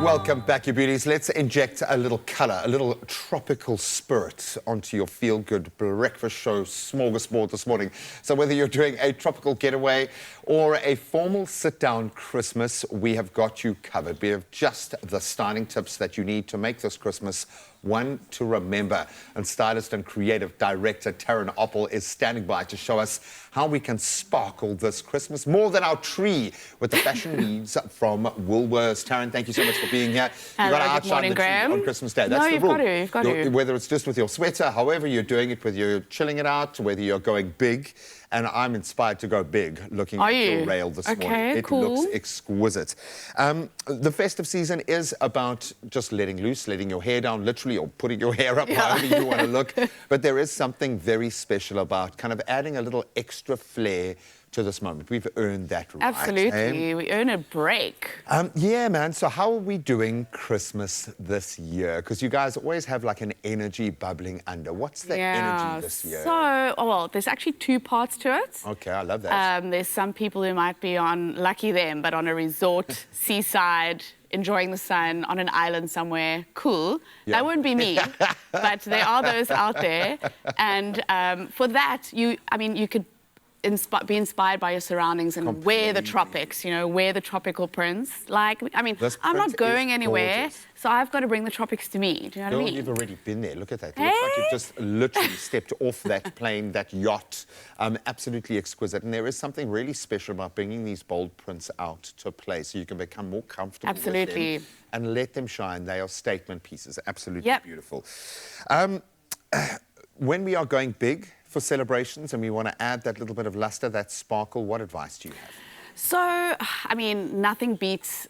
Welcome back, you beauties. Let's inject a little colour, a little tropical spirit onto your feel-good breakfast show smorgasbord this morning. So whether you're doing a tropical getaway or a formal sit-down Christmas, we have got you covered. We have just the styling tips that you need to make this Christmas one to remember. And stylist and creative director Taryn Oppel is standing by to show us how we can sparkle this Christmas more than our tree with the fashion leads from Woolworths. Taryn, thank you so much for being here. Hello, You've got to outshine the tree on Christmas Day. That's the rule. You've got to. Whether it's just with your sweater, however you're doing it, whether you're chilling it out, whether you're going big. And I'm inspired to go big looking at your rail this morning. It looks exquisite. The festive season is about just letting loose, letting your hair down literally, or putting your hair up however you want to look. But there is something very special about kind of adding a little extra flair to this moment. We've earned that right. Absolutely. We earn a break. Yeah, man. So how are we doing Christmas this year? Because you guys always have like an energy bubbling under. What's the energy this year? So, well, there's actually two parts to it. Okay, I love that. There's some people who might be on, lucky them, but on a resort, seaside, enjoying the sun on an island somewhere. Cool. Yeah. That wouldn't be me, but there are those out there. And for that, you could be inspired by your surroundings and wear the tropics, wear the tropical prints. Like, I'm not going anywhere, so I've got to bring the tropics to me. Do you know what I mean? You've already been there. Look at that. It looks like you've just literally stepped off that plane, that yacht. Absolutely exquisite. And there is something really special about bringing these bold prints out to play so you can become more comfortable with them and let them shine. They are statement pieces. Absolutely beautiful. When we are going big for celebrations and we want to add that little bit of luster, that sparkle, what advice do you have? So, nothing beats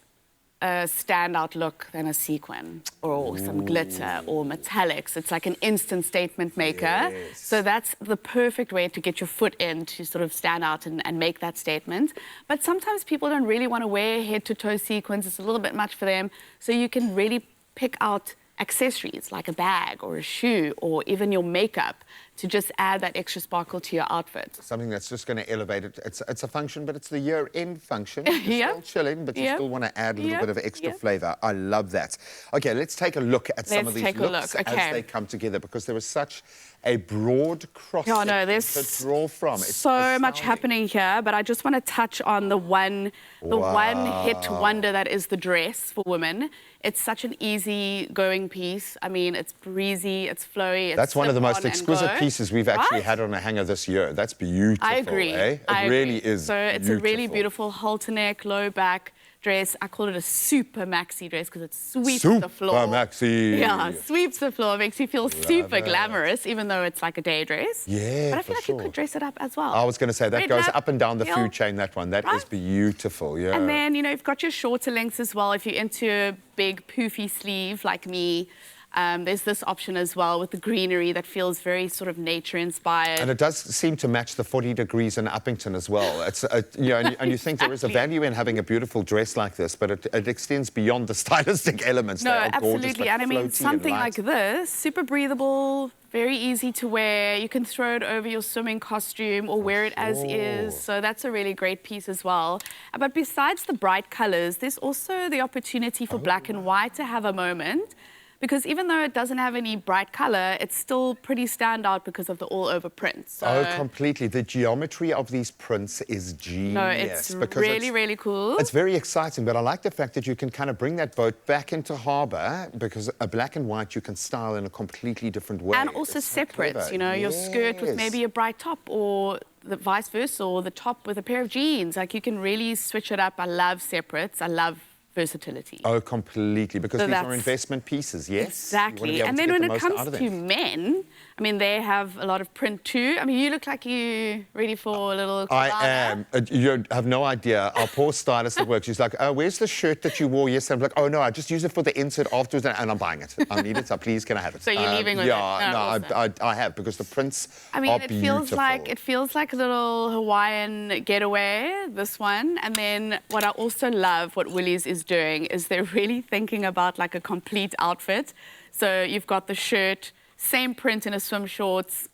a standout look than a sequin or some glitter or metallics. It's like an instant statement maker. Yes. So that's the perfect way to get your foot in to sort of stand out and make that statement. But sometimes people don't really want to wear head-to-toe sequins. It's a little bit much for them. So you can really pick out accessories like a bag or a shoe or even your makeup to just add that extra sparkle to your outfit. Something that's just going to elevate it. It's a function, but it's the year-end function. You're still chilling, but you still want to add a little bit of extra flavour. I love that. Okay, let's take a look at some of these looks as they come together, because there is such a broad cross-section to draw from. It's so much happening here, but I just want to touch on the one hit wonder that is the dress for women. It's such an easy-going piece. It's breezy, it's flowy. That's one of the most exquisite pieces we've actually had on a hanger this year. That's beautiful. I agree. It really is. So it's a really beautiful halter neck, low back dress. I call it a super maxi dress because it sweeps the floor. Super maxi. Yeah, sweeps the floor. Makes you feel super glamorous, even though it's like a day dress. Yeah, but I feel like you could dress it up as well. I was going to say that goes up and down the food chain. That one, that is beautiful. Yeah. And then you've got your shorter lengths as well. If you're into a big poofy sleeve like me. There's this option as well with the greenery that feels very sort of nature-inspired. And it does seem to match the 40 degrees in Uppington as well. It's, and you think there is a value in having a beautiful dress like this, but it extends beyond the stylistic elements. No, absolutely. And something like this, super breathable, very easy to wear. You can throw it over your swimming costume or wear it as is. So that's a really great piece as well. But besides the bright colors, there's also the opportunity for black and white to have a moment. Because even though it doesn't have any bright colour, it's still pretty standout because of the all-over print. So completely. The geometry of these prints is genius. No, it's really, really cool. It's very exciting, but I like the fact that you can kind of bring that boat back into harbour, because a black and white you can style in a completely different way. And also separate, your skirt with maybe a bright top, or the vice versa, or the top with a pair of jeans. Like, you can really switch it up. I love separates. I love versatility. Oh, completely, because these are investment pieces, yes? Exactly. And then when it comes to men, they have a lot of print too. You look like you're ready for a little I am. You have no idea. Our poor stylist at work, she's like, oh, where's the shirt that you wore yesterday? I'm like, oh, no, I just use it for the insert afterwards, and I'm buying it. I need it, so please, can I have it? So you're leaving with it? Yeah, no, I have, because the prints are beautiful. It feels like a little Hawaiian getaway, this one. And then what I also love, what Woolies is doing, is they're really thinking about like a complete outfit. So you've got the shirt, same print in a swim shorts.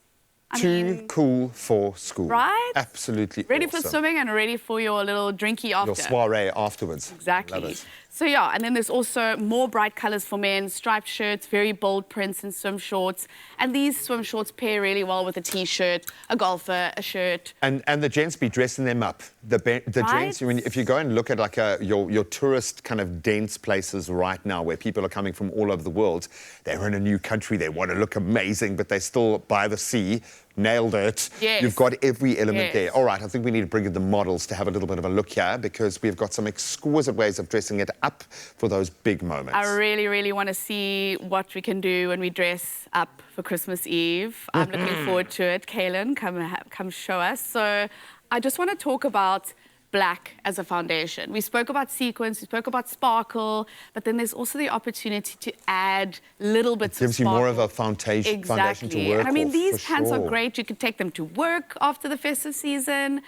Too cool for school. Right? Absolutely ready awesome. For swimming and ready for your little drinky after. Your soiree afterwards. Exactly. Love it. So yeah, and then there's also more bright colors for men, striped shirts, very bold prints and swim shorts. And these swim shorts pair really well with a t-shirt, a golfer, a shirt. And the gents be dressing them up. The gents, I mean, if you go and look at like your tourist kind of dense places right now where people are coming from all over the world, they're in a new country, they want to look amazing, but they're still by the sea. Nailed it. Yes. You've got every element Yes. there. All right, I think we need to bring in the models to have a little bit of a look here because we've got some exquisite ways of dressing it up for those big moments. I really, really want to see what we can do when we dress up for Christmas Eve. I'm looking forward to it. Kaylin, come show us. So I just want to talk about black as a foundation. We spoke about sequins, we spoke about sparkle, but then there's also the opportunity to add little bits of Gives you sparkle. more of a foundation to work And I mean, off, these for pants are sure. great. You could take them to work after the festive season.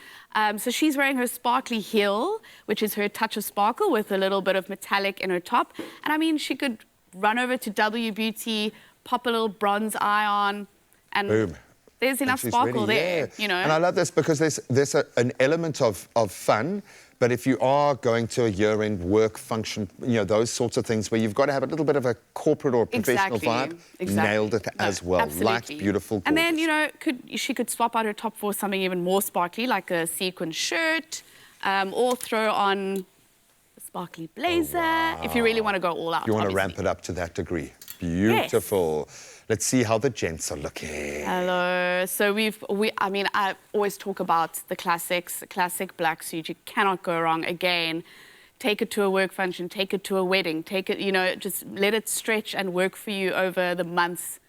So she's wearing her sparkly heel, which is her touch of sparkle with a little bit of metallic in her top. And I mean, she could run over to W Beauty, pop a little bronze eye on, and Boom. there's enough And she's sparkle ready, there, yeah. you know. And I love this because there's an element of fun, but if you are going to a year-end work function, you know, those sorts of things where you've got to have a little bit of a corporate or professional vibe, nailed it as well. Absolutely. Light, beautiful, gorgeous. And then, you know, she could swap out her top for something even more sparkly, like a sequin shirt, or throw on a sparkly blazer, if you really want to go all out. You want to obviously. ramp it up to that degree. Beautiful. Let's see how the gents are looking. Hello. So I mean, I always talk about the classics, the classic black suit. You cannot go wrong. Again, take it to a work function, take it to a wedding, take it, you know, just let it stretch and work for you over the months.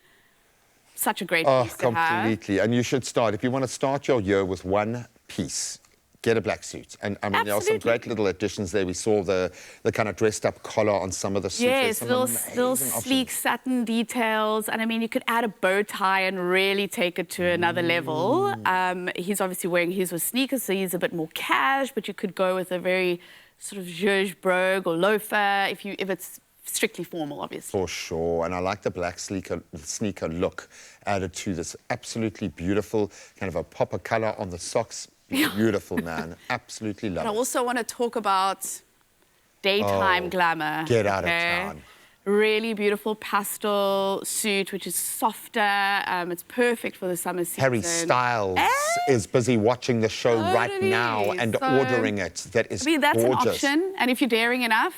Such a great piece to have. Completely. And you should start, if you want to start your year with one piece, get a black suit. And I mean, there are some great little additions there. We saw the kind of dressed up collar on some of the suits. Yes, There's little some amazing sleek options. satin details. And I mean, you could add a bow tie and really take it to another level. He's obviously wearing his with sneakers, so he's a bit more cash, but you could go with a very sort of zhuzh brogue or loafer if it's strictly formal, obviously. For sure. And I like the black sneaker look added to this absolutely beautiful kind of a popper color on the socks. Beautiful, man. Absolutely love I it. also want to talk about daytime glamour. Get out of town. Really beautiful pastel suit, which is softer. It's perfect for the summer season. Harry Styles is busy watching the show right Totally. now and So, ordering it. That is I mean, that's gorgeous. an option. And if you're daring enough,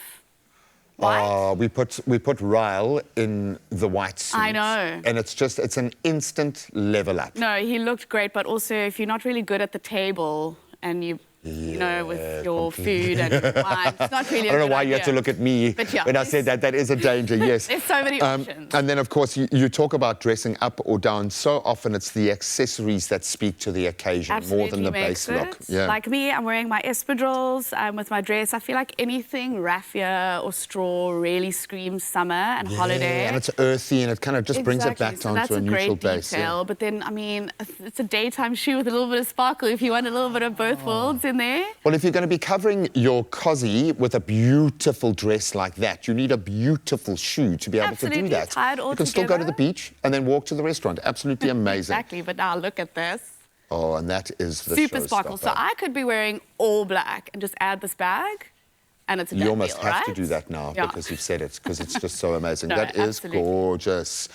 white. We put Ryle in the white suit. I know. And it's an instant level up. No, he looked great, but also if you're not really good at the table and you know, with your food and wine, it's not really I don't know why you had to look at me But yeah, when I said that. That is a danger, yes. There's so many options. And then, of course, you talk about dressing up or down. So often it's the accessories that speak to the occasion more than the base look. Yeah. Like me, I'm wearing my espadrilles with my dress. I feel like anything raffia or straw really screams summer and holiday. And it's earthy and it kind of just brings it back down to a neutral base. That's a great detail. But then, I mean, it's a daytime shoe with a little bit of sparkle if you want a little bit of both worlds in there. Well, if you're going to be covering your cosy with a beautiful dress like that, you need a beautiful shoe to be able to do that. Tie it all you can still go to together. the beach and then walk to the restaurant. Absolutely amazing. Exactly, but now look at this. Oh, and that is the Super sparkle. So showstopper. I could be wearing all black and just add this bag, and it's a done You almost deal, have to right? do that now Yeah. because you've said it, because it's just so amazing. No, That is absolutely. gorgeous.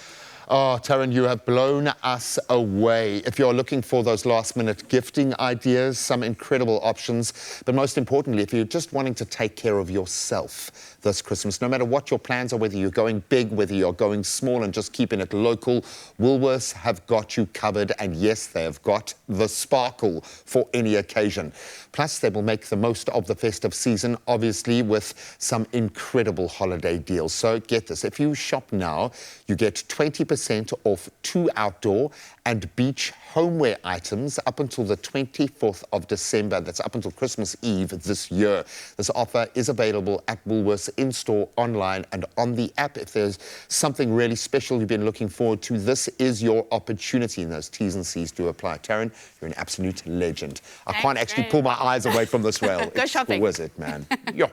Oh, Taryn, you have blown us away. If you're looking for those last-minute gifting ideas, some incredible options, but most importantly, if you're just wanting to take care of yourself this Christmas, no matter what your plans are, whether you're going big, whether you're going small and just keeping it local, Woolworths have got you covered, and yes, they have got the sparkle for any occasion. Plus, they will make the most of the festive season, obviously, with some incredible holiday deals. So get this, if you shop now, you get 20% off 2 outdoor and beach homeware items up until the 24th of December. That's up until Christmas Eve this year. This offer is available at Woolworths in-store, online and on the app. If there's something really special you've been looking forward to, this is your opportunity, and those T's and C's do apply. Taryn, you're an absolute legend. I can't actually pull my eyes away from this rail. Go shopping. It's exquisite, man. Yo.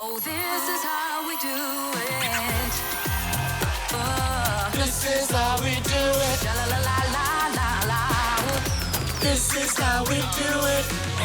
Oh, this is how we do it. This is how we do it. La la la la la la. This is how we do it.